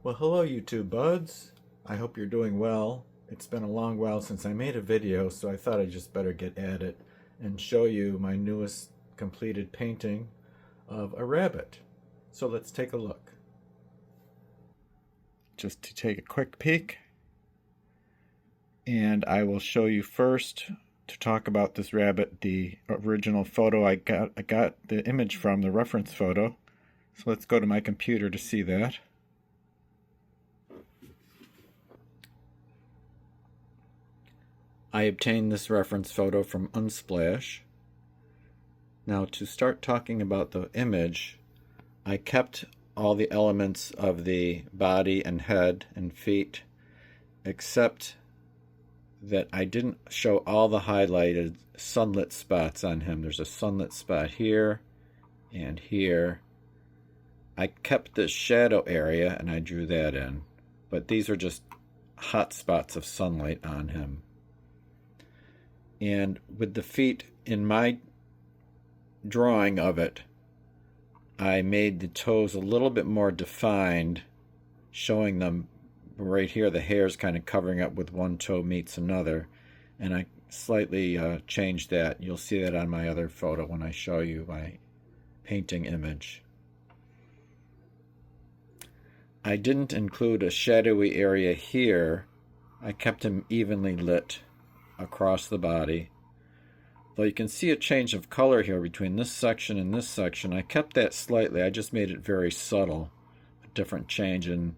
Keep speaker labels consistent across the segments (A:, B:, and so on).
A: Well, hello YouTube buds. I hope you're doing well. It's been a long while since I made a video, so I thought I'd just better get at it and show you my newest completed painting of a rabbit. So let's take a look. Just to take a quick peek, and I will show you first to talk about this rabbit, the original photo I got the image from, the reference photo. So let's go to my computer to see that. I obtained this reference photo from Unsplash. Now to start talking about the image, I kept all the elements of the body and head and feet, except that I didn't show all the highlighted sunlit spots on him. There's a sunlit spot here and here. I kept the shadow area and I drew that in, but these are just hot spots of sunlight on him. And with the feet in my drawing of it, I made the toes a little bit more defined, showing them right here. The hair is kind of covering up with one toe meets another, and I slightly changed that. You'll see that on my other photo when I show you my painting image. I didn't include a shadowy area here. I kept him evenly lit across the body. Though you can see a change of color here between this section and this section. I kept that slightly. I just made it very subtle. A different change in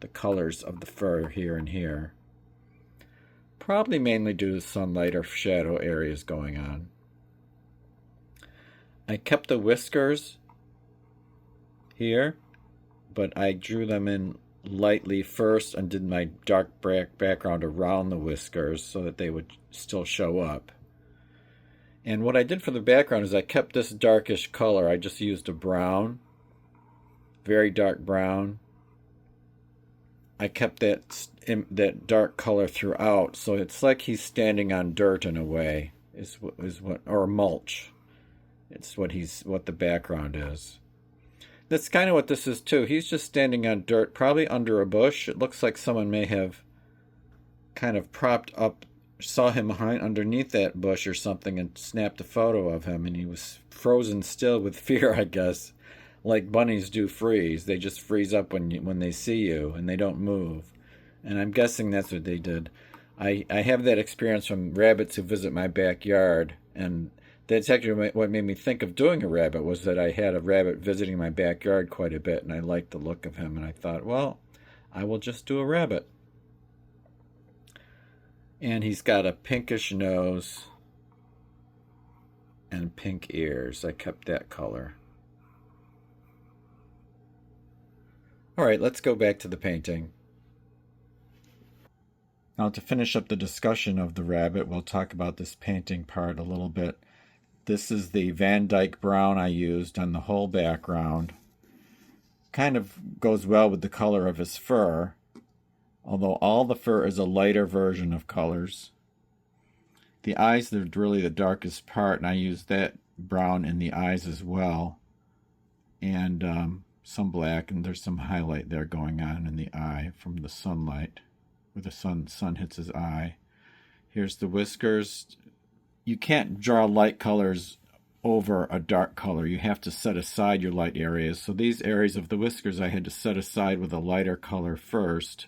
A: the colors of the fur here and here. Probably mainly due to sunlight or shadow areas going on. I kept the whiskers here, but I drew them in lightly first and did my dark background around the whiskers so that they would still show up. And what I did for the background is I kept this darkish color. I just used a brown, very dark brown. I kept that dark color throughout, so it's like he's standing on dirt in a way, or mulch. It's what the background is. That's kind of what this is too. He's just standing on dirt, probably under a bush. It looks like someone may have kind of propped up, saw him underneath that bush or something and snapped a photo of him, and he was frozen still with fear, I guess. Like bunnies do freeze. They just freeze up when they see you and they don't move. And I'm guessing that's what they did. I have that experience from rabbits who visit my backyard, and that's actually what made me think of doing a rabbit, was that I had a rabbit visiting my backyard quite a bit, and I liked the look of him, and I thought, well, I will just do a rabbit. And he's got a pinkish nose and pink ears. I kept that color. All right, let's go back to the painting. Now, to finish up the discussion of the rabbit, we'll talk about this painting part a little bit. This is the Van Dyke brown I used on the whole background. Kind of goes well with the color of his fur, although all the fur is a lighter version of colors. The eyes are really the darkest part, and I used that brown in the eyes as well. And some black, and there's some highlight there going on in the eye from the sunlight, where the sun hits his eye. Here's the whiskers. You can't draw light colors over a dark color. You have to set aside your light areas. So these areas of the whiskers I had to set aside with a lighter color first,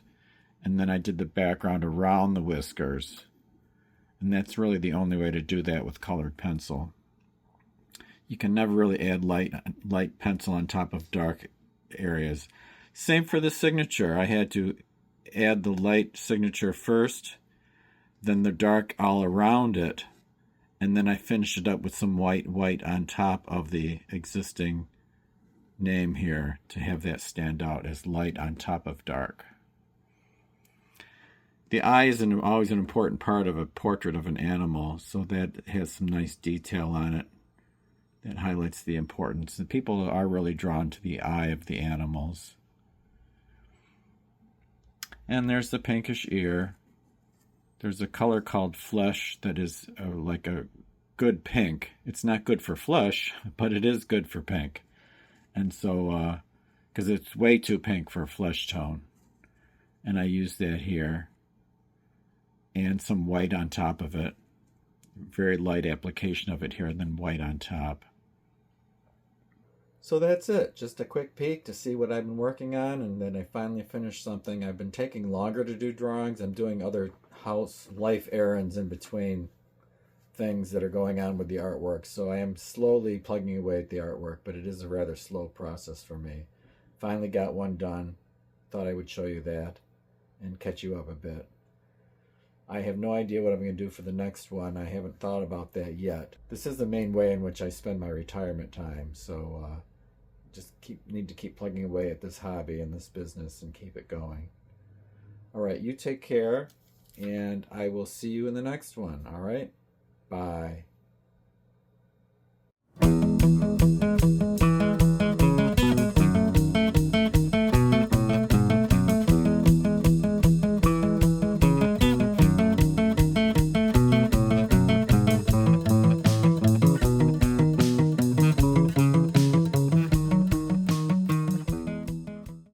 A: and then I did the background around the whiskers. And that's really the only way to do that with colored pencil. You can never really add light pencil on top of dark areas. Same for the signature. I had to add the light signature first, then the dark all around it, and then I finished it up with some white on top of the existing name here to have that stand out as light on top of dark. The eye is always an important part of a portrait of an animal, so that has some nice detail on it that highlights the importance. The people are really drawn to the eye of the animals. And there's the pinkish ear. There's a color called flesh that is like a good pink. It's not good for flesh, but it is good for pink. And so, because it's way too pink for a flesh tone. and I use that here, and some white on top of it. Very light application of it here, and then white on top. So that's it. Just a quick peek to see what I've been working on, and then I finally finished something. I've been taking longer to do drawings. I'm doing other house life errands in between things that are going on with the artwork. So I am slowly plugging away at the artwork, but it is a rather slow process for me. Finally got one done. Thought I would show you that and catch you up a bit. I have no idea what I'm going to do for the next one. I haven't thought about that yet. This is the main way in which I spend my retirement time, so just need to keep plugging away at this hobby and this business and keep it going. All right, you take care, and I will see you in the next one. All right, bye.